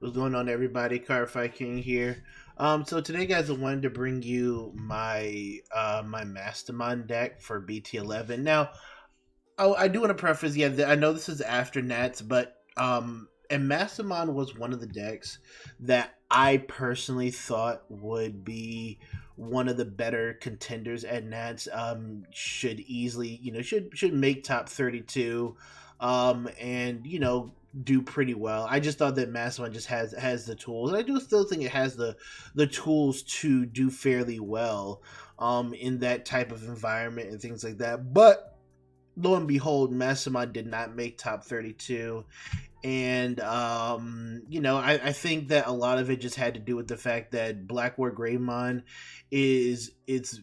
What's going on, everybody? Carify King here. So today, guys, I wanted to bring you my Mastemon deck for BT11. Now, I do want to preface, yeah, I know this is after Nats, but and Mastemon was one of the decks that I personally thought would be one of the better contenders at Nats. Should easily, should make top 32, and do pretty well. I just thought that Mastemon just has the tools, and I do still think it has the tools to do fairly well in that type of environment and things like that. But lo and behold, Mastemon did not make top 32. And I think that a lot of it just had to do with the fact that Black War Greymon is its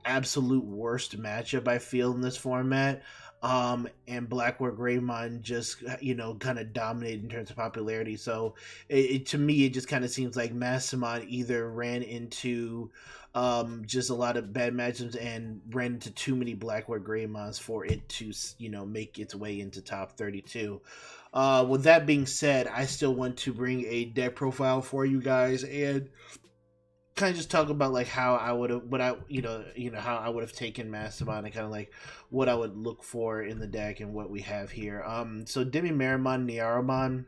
absolute worst matchup, I feel, in this format. And Black War Greymon just kind of dominated in terms of popularity. So to me, it just kind of seems like Mastemon either ran into just a lot of bad matchups and ran into too many Black War Greymons for it to make its way into top 32. With that being said, I still want to bring a deck profile for you guys and kind of just talk about like how I would have, how I would have taken Mastemon and kind of like what I would look for in the deck and what we have here. So Demi-Marimon, Niaromon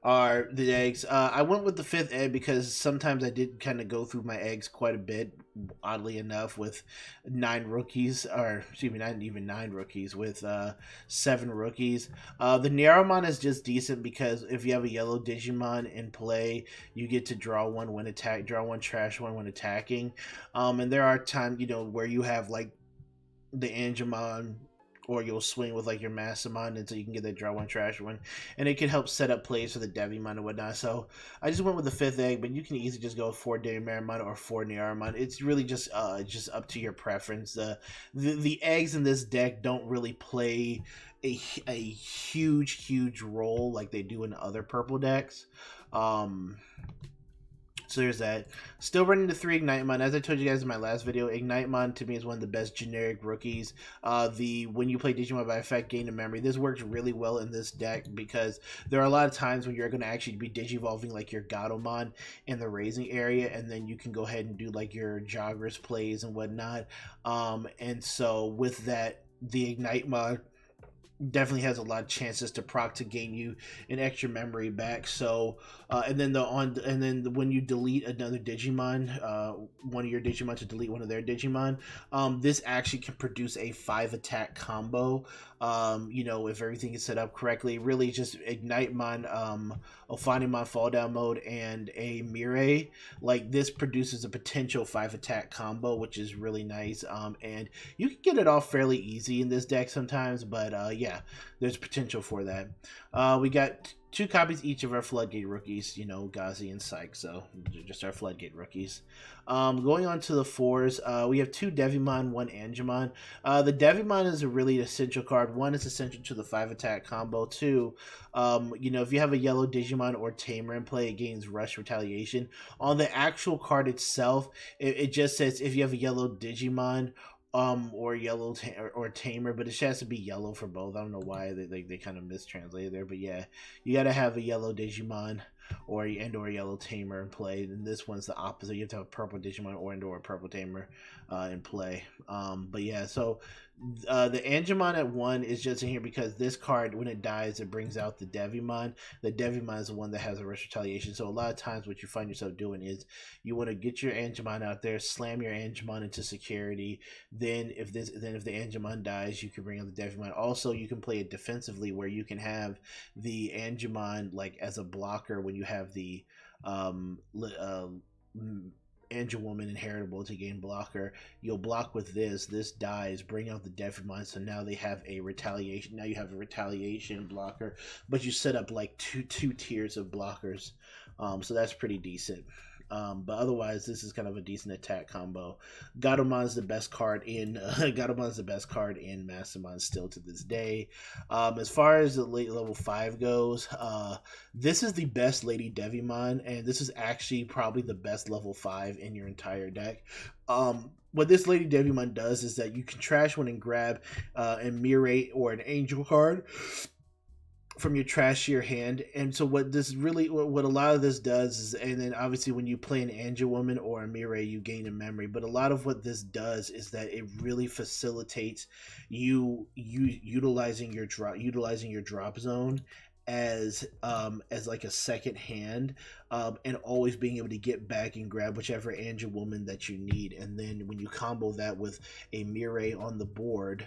are the eggs. I went with the fifth egg because sometimes I did kind of go through my eggs quite a bit, oddly enough, with 9 rookies, or excuse me, not even 9 rookies, with 7 rookies. The Niaromon is just decent because if you have a yellow Digimon in play, you get to draw one when draw one, trash one when attacking. And there are times, where you have like the Angewomon, or you'll swing with like your Mastemon until you can get that draw one, trash one, and it can help set up plays for the Devimon and whatnot. So I just went with the fifth egg, but you can easily just go 4 Demi-Marimon or 4 Niaromon. It's really just up to your preference. The eggs in this deck don't really play a huge role like they do in other purple decks. So there's that. Still running the 3 Ignitemon. As I told you guys in my last video, Ignitemon to me is one of the best generic rookies. When you play Digimon by effect, gain a memory. This works really well in this deck because there are a lot of times when you're going to actually be Digivolving like your Gatomon in the raising area, and then you can go ahead and do like your Joggers plays and whatnot. And so with that, the Ignitemon definitely has a lot of chances to proc to gain you an extra memory back. So and then when you delete another Digimon, one of your Digimon to delete one of their Digimon, this actually can produce a 5 attack combo. If everything is set up correctly, really just Ignitemon, Ophanimon fall down mode, and a Mirai. Like this produces a potential 5 attack combo, which is really nice. And you can get it off fairly easy in this deck sometimes, but yeah, there's potential for that. We got 2 copies each of our Floodgate rookies, Gazi and Psych, so just our Floodgate rookies. Going on to the 4s, we have 2 Devimon, 1 Angewomon. The Devimon is a really essential card. 1, is essential to the 5 attack combo. 2, if you have a yellow Digimon or Tamer in play, it gains Rush Retaliation. On the actual card itself, it just says if you have a yellow Digimon or yellow or Tamer, but it has to be yellow for both. I don't know why they kind of mistranslated there, but yeah, you got to have a yellow Digimon or yellow Tamer in play. And this one's the opposite. You have to have a purple Digimon or a purple Tamer in play. But yeah, so the Angewomon at 1 is just in here because this card, when it dies, it brings out the Devimon. The Devimon is the one that has a Rush Retaliation. So a lot of times what you find yourself doing is you want to get your Angewomon out there, slam your Angewomon into security. Then if the Angewomon dies, you can bring out the Devimon. Also, you can play it defensively where you can have the Angewomon like as a blocker when you have the Angewomon inheritable to gain blocker. You'll block with this dies, bring out the Devimon, so now they have a retaliation. Now you have a retaliation blocker, but you set up like two tiers of blockers, so that's pretty decent. But otherwise, this is kind of a decent attack combo. Gatomon's the best card in Mastemon still to this day. As far as the late level 5 goes, this is the best Lady Devimon, and this is actually probably the best level 5 in your entire deck. What this Lady Devimon does is that you can trash one and grab a Mirai or an Angel card. from your trash to your hand. And so what this really, what a lot of this does is, and then obviously when you play an Angewomon or a Mirai, you gain a memory. But a lot of what this does is that it really facilitates you utilizing your drop zone as like a second hand, and always being able to get back and grab whichever Angewomon that you need. And then when you combo that with a Mirai on the board,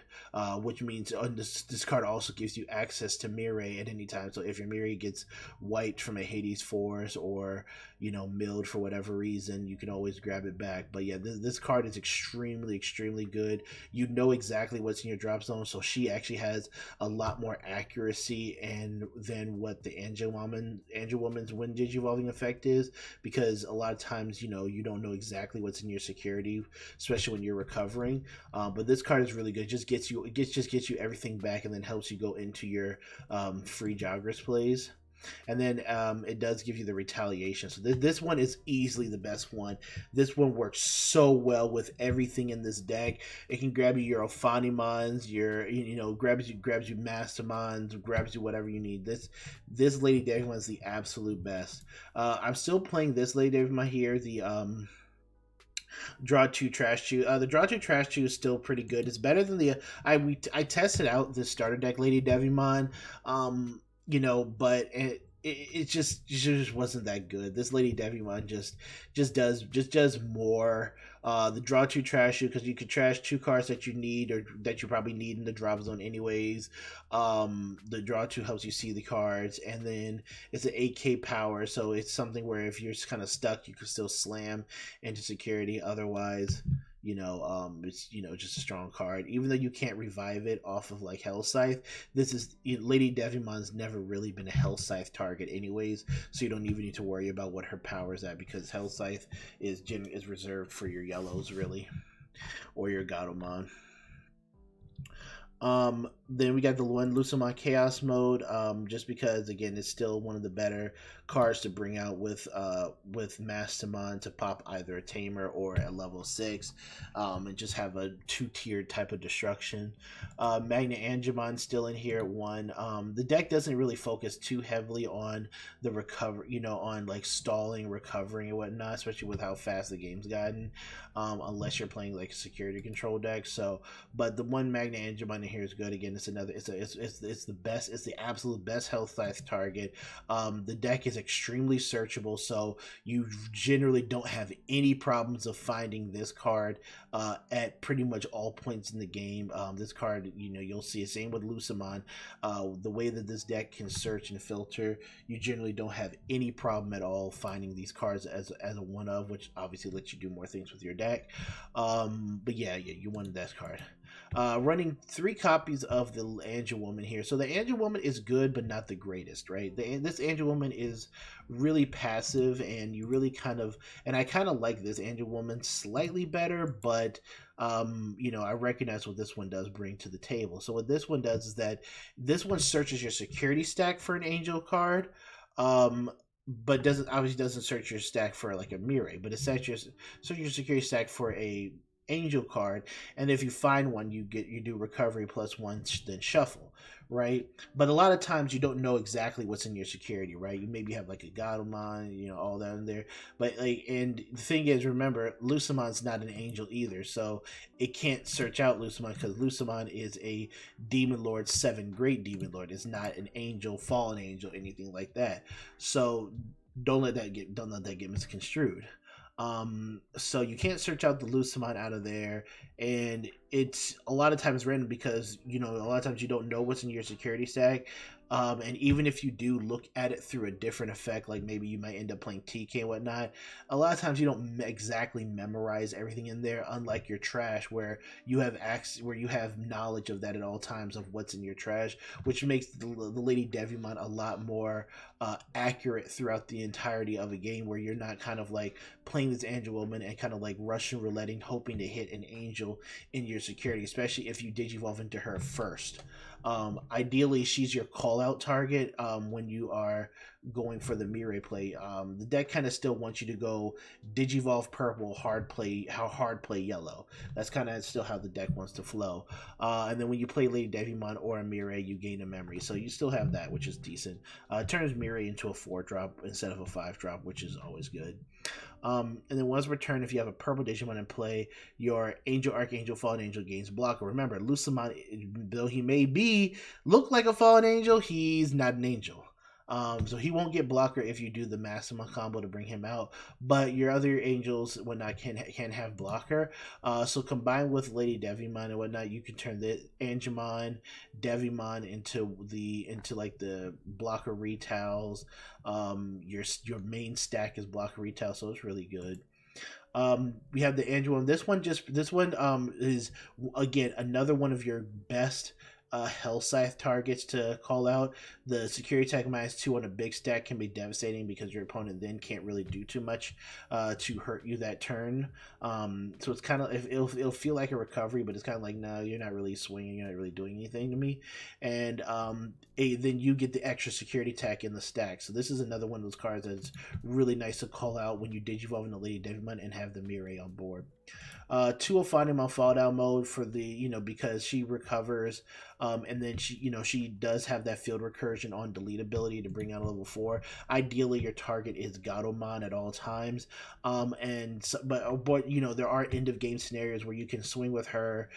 which means this card also gives you access to Mirai at any time. So if your Mirai gets wiped from a Hades Force, or milled for whatever reason, you can always grab it back. But yeah, this card is extremely good. You know exactly what's in your drop zone, so she actually has a lot more accuracy and than what the Angewoman's Wind Digivolving effect is, because a lot of times you don't know exactly what's in your security, especially when you're recovering. But this card is really good. It just gets you everything back, and then helps you go into your free joggers plays. And then it does give you the retaliation. So this one is easily the best one. This one works so well with everything in this deck. It can grab you your Ophanimons, your grabs you Mastemons, grabs you whatever you need. This Lady Devimon is the absolute best. I'm still playing this Lady Devimon here. The Draw 2 Trash Chew. The Draw 2 Trash Chew is still pretty good. It's better than the I tested out the starter deck Lady Devimon. But it just wasn't that good. This Lady Devimon just does more. The Draw 2 Trash You, because you can trash 2 cards that you need, or that you probably need in the drop zone anyways. The Draw 2 helps you see the cards, and then it's an 8k power, so it's something where if you're kind of stuck, you can still slam into security. Otherwise, it's just a strong card. Even though you can't revive it off of like Hell Scythe, this is Lady Devimon's never really been a Hell Scythe target anyways, so you don't even need to worry about what her power is at, because Hell Scythe is reserved for your yellows really, or your Gatomon. Then we got the one Lucamon Chaos Mode, just because again it's still one of the better cards to bring out with Mastemon, to pop either a Tamer or a level 6, and just have a 2-tiered type of destruction. Magna Angewomon still in here at 1. The deck doesn't really focus too heavily on the recovery, on like stalling, recovering, and whatnot, especially with how fast the game's gotten, unless you're playing like a security control deck. So, but the one Magna Angewomon in here is good. Again, it's the best. It's the absolute best Health Scythe target. The deck is extremely searchable, so you generally don't have any problems of finding this card at pretty much all points in the game. This card, you'll see it. Same with Lucamon. The way that this deck can search and filter, you generally don't have any problem at all finding these cards as a one of, which obviously lets you do more things with your deck. But yeah, you wanted that card. Running 3 copies of the Angewomon here. So the Angewomon is good, but not the greatest, right? This Angewomon is really passive, and you really and I kind of like this Angewomon slightly better, but I recognize what this one does bring to the table. So what this one does is that this one searches your security stack for an Angel card, but doesn't search your stack for like a Mirai, but it searches your security stack for a Angel card, and if you find one, you do recovery +1, then shuffle, right? But a lot of times you don't know exactly what's in your security, right? You maybe have like a Gatomon, all that in there, but and the thing is, remember, Lucamon's not an Angel either, so it can't search out Lucamon, because Lucamon is a Demon Lord 7 Great Demon Lord. It's not an Angel, Fallen Angel, anything like that. So don't let that get misconstrued. So you can't search out the Lucamon out of there, and it's a lot of times random, because a lot of times you don't know what's in your security stack. And even if you do look at it through a different effect, like maybe you might end up playing TK and whatnot, a lot of times you don't exactly memorize everything in there, unlike your trash, where you have knowledge of that at all times of what's in your trash, which makes the Lady Devimon a lot more accurate throughout the entirety of a game, where you're not kind of like playing this Angewomon and kind of like Russian rouletting, hoping to hit an Angel in your security, especially if you Digivolve into her first. Ideally, she's your call out target when you are going for the Mirai play. The deck kind of still wants you to go Digivolve purple, hard play yellow. That's kind of still how the deck wants to flow. And then when you play Lady Devimon or a Mirai, you gain a memory. So you still have that, which is decent. It turns Mirai into a 4-drop instead of a 5-drop, which is always good. And then once per turn, if you have a purple Digimon in play, your Angel, Archangel, Fallen Angel gains blocker. Remember, Lucamon, though he may look like a Fallen Angel, he's not an angel. So he won't get blocker if you do the Mastemon combo to bring him out, but your other angels whatnot can have blocker. So combined with Lady Devimon and whatnot, you can turn the Angewomon, Devimon into like the blocker retails. Your main stack is blocker retail, so it's really good. We have the Angewomon. This one is again another one of your best Hell Scythe targets to call out. The security attack -2 on a big stack can be devastating because your opponent then can't really do too much to hurt you that turn. So it's kind of it'll feel like a recovery, but it's kind of like, no, you're not really swinging, you're not really doing anything to me. And then you get the extra security attack in the stack. So this is another one of those cards that's really nice to call out when you Digivolve into Lady Devimon and have the Mirai on board. 2 will find him on fall down mode for the because she recovers, and then she does have that field recursion on delete ability to bring out a level 4. Ideally, your target is Gatomon at all times, but there are end of game scenarios where you can swing with her.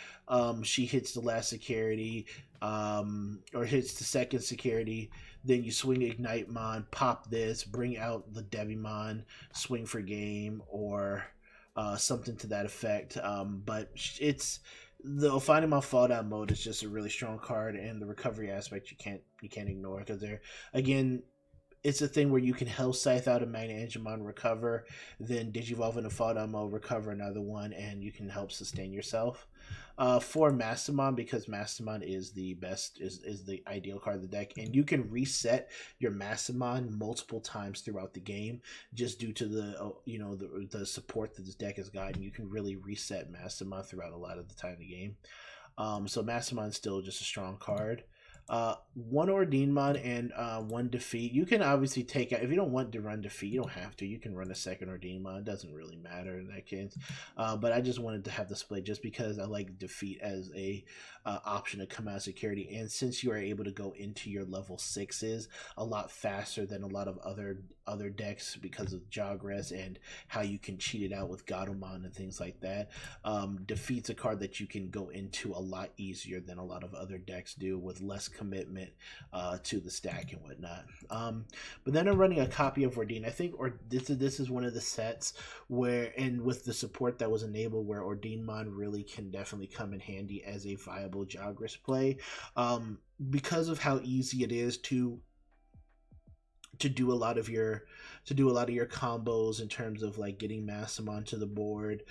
She hits the last security, or hits the second security. Then you swing Ignite Mon, pop this, bring out the Devimon, swing for game, or something to that effect. But it's the finding my fall down mode is just a really strong card, and the recovery aspect you can't ignore, because it's a thing where you can Hell Scythe out a Magna Angewomon, recover, then Digivolve into fall down mode, recover another one, and you can help sustain yourself. For Mastemon, because Mastemon is the best, is the ideal card of the deck, and you can reset your Mastemon multiple times throughout the game just due to the support that this deck has gotten. You can really reset Mastemon throughout a lot of the time of the game. So Mastemon is still just a strong card. 1 Ordinmon and 1 defeat. You can obviously take out, if you don't want to run defeat, you don't have to. You can run a second Ordinmon. It doesn't really matter in that case. But I just wanted to have the split just because I like defeat as a option to come out of security. And since you are able to go into your level 6s a lot faster than a lot of other decks because of Jogress and how you can cheat it out with Gatomon and things like that, defeat's a card that you can go into a lot easier than a lot of other decks do, with less commitment to the stack and whatnot. But then I'm running a copy of Ordine. I think this is one of the sets where, and with the support that was enabled, where Ordinmon really can definitely come in handy as a viable Jogress play, because of how easy it is to do a lot of your combos in terms of like getting Mastemon to the board,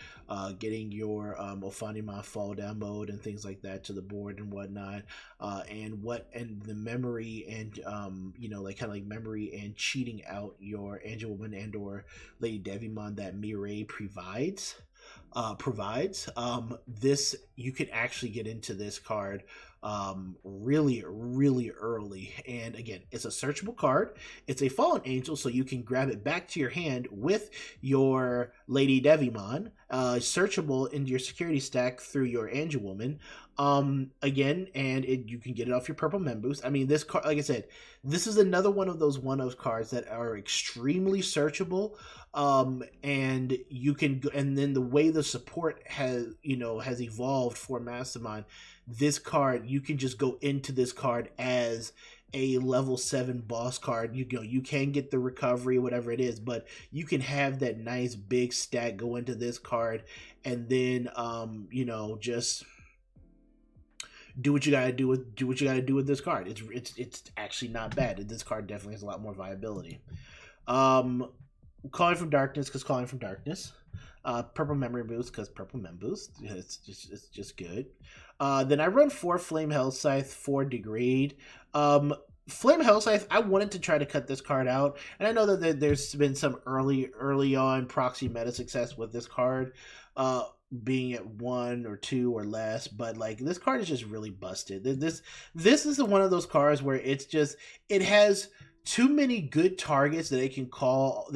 getting your Ophanimon fall down mode and things like that to the board and whatnot, and the memory and memory and cheating out your Angewomon and or Lady Devimon that Mirai provides. This, you can actually get into this card really early, and again, it's a searchable card. It's a fallen angel, so you can grab it back to your hand with your Lady Devimon, searchable into your security stack through your Angewomon, again, and you can get it off your purple members. I mean, this card, like I said, this is another one of those one-of cards that are extremely searchable, and you can go, and then the way the support has evolved for Mastemon, this card, you can just go into this card as a level 7 boss card. You can get the recovery, whatever it is, but you can have that nice big stack go into this card, and then just do what you gotta do with this card. It's actually not bad. This card definitely has a lot more viability. Calling from Darkness, because Calling from Darkness. Purple Memory Boost, because Purple Mem Boost. It's just good. Then I run 4 Flame Hell Scythe, 4 Degrade. Flame Hell Scythe, I wanted to try to cut this card out, and I know that there's been some early on proxy meta success with this card. being at 1 or 2 or less, but like this card is just really busted. This is one of those cards where it's just it has too many good targets that it can call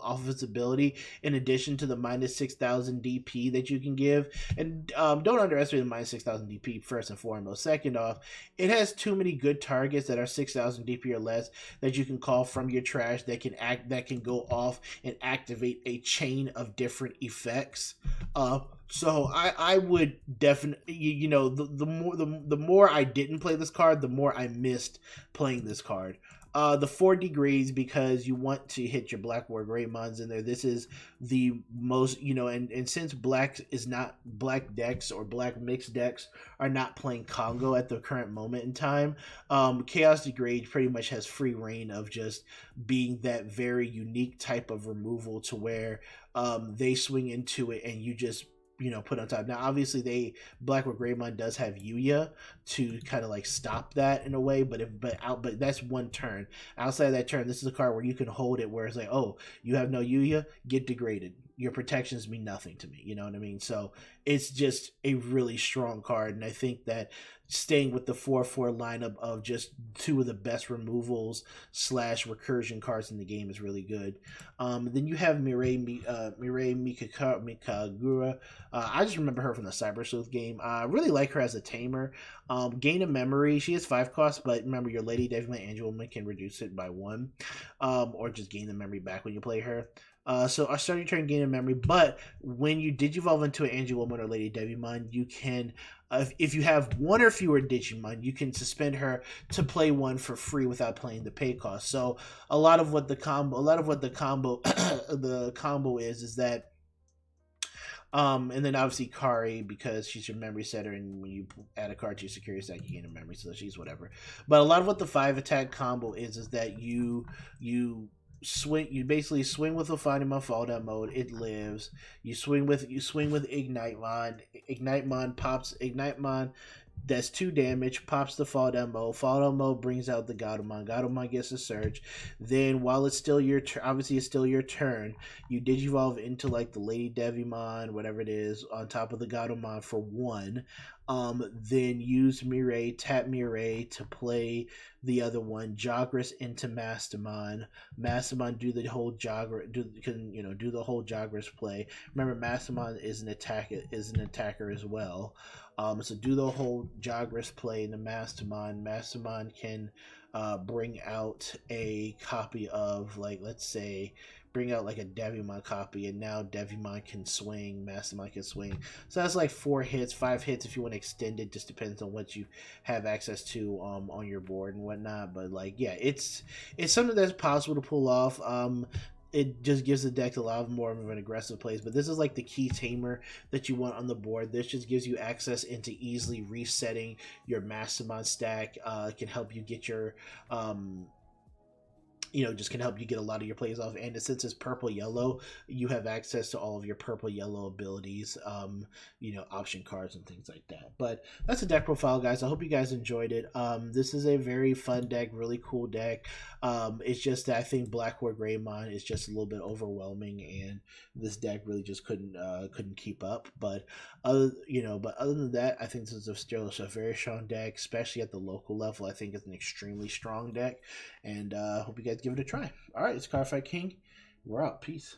off of its ability, in addition to the -6000 DP that you can give. And don't underestimate the -6000 DP, first and foremost. Second off, it has too many good targets that are 6000 DP or less that you can call from your trash that can go off and activate a chain of different effects. So I would definitely, the more I didn't play this card, the more I missed playing this card. The 4 degrees, because you want to hit your Black War Greymons in there. This is the most, and since black decks or black mixed decks are not playing Congo at the current moment in time, Chaos Degrade pretty much has free reign of just being that very unique type of removal to where they swing into it and you just put on top. Now obviously Black War Greymon does have Yuya to kind of like stop that in a way, but that's one turn. Outside of that turn, this is a card where you can hold it where it's like, oh, you have no Yuya, get degraded, your protections mean nothing to me, you know what I mean? So it's just a really strong card, and I think that staying with the 4/4 lineup of just two of the best removals / recursion cards in the game is really good. Then you have Mirai Mikagura. I just remember her from the Cyber Sleuth game. I really like her as a tamer. Gain a memory. She has 5 costs, but remember your Lady Devimon Angewomon can reduce it by 1, or just gain the memory back when you play her. So I started turn gain a memory, but when you digivolve into an Angewomon or Lady Devimon, you can, if you have 1 or fewer Digimon, you can suspend her to play 1 for free without playing the pay cost. So a lot of what the combo, the combo is that. And then obviously Kari, because she's your memory setter, and when you add a card to your security stack, you gain a memory, so she's whatever. But a lot of what the 5 attack combo is that you basically swing with a Finding Fall Down mode, it lives. You swing with Ignitemon pops Ignitemon, that's 2 damage, pops the Fall Down mode. Fall Down mode brings out the Gatomon gets a surge. Then while it's still your obviously it's still your turn, you digivolve into like the Lady Devimon, whatever it is, on top of the Gatomon for 1. Then use Mirai, tap Mirai to play the other one, Jagras into Mastemon. Mastemon do the whole Jagras play. Remember, Mastemon is an attacker as well. So do the whole Jagras play in the Mastemon. Mastemon can bring out a copy of, like, let's say, bring out like a Devimon copy, and now Devimon can swing, Mastemon can swing. So that's like 4 hits, 5 hits if you want to extend it. Just depends on what you have access to on your board and whatnot. But like, yeah, it's something that's possible to pull off. It just gives the deck a lot more of an aggressive plays, but this is like the key tamer that you want on the board. This just gives you access into easily resetting your Mastemon stack. It can help you get your just can help you get a lot of your plays off. And since it's purple yellow, you have access to all of your purple yellow abilities, option cards and things like that. But that's a deck profile, guys. I hope you guys enjoyed it. This is a very fun deck, really cool deck. It's just that I think Black War Greymon is just a little bit overwhelming, and this deck really just couldn't keep up. But other than that, I think this is still a very strong deck, especially at the local level. I think it's an extremely strong deck, and hope you guys give it a try. All right, it's Cardfight King. We're out. Peace.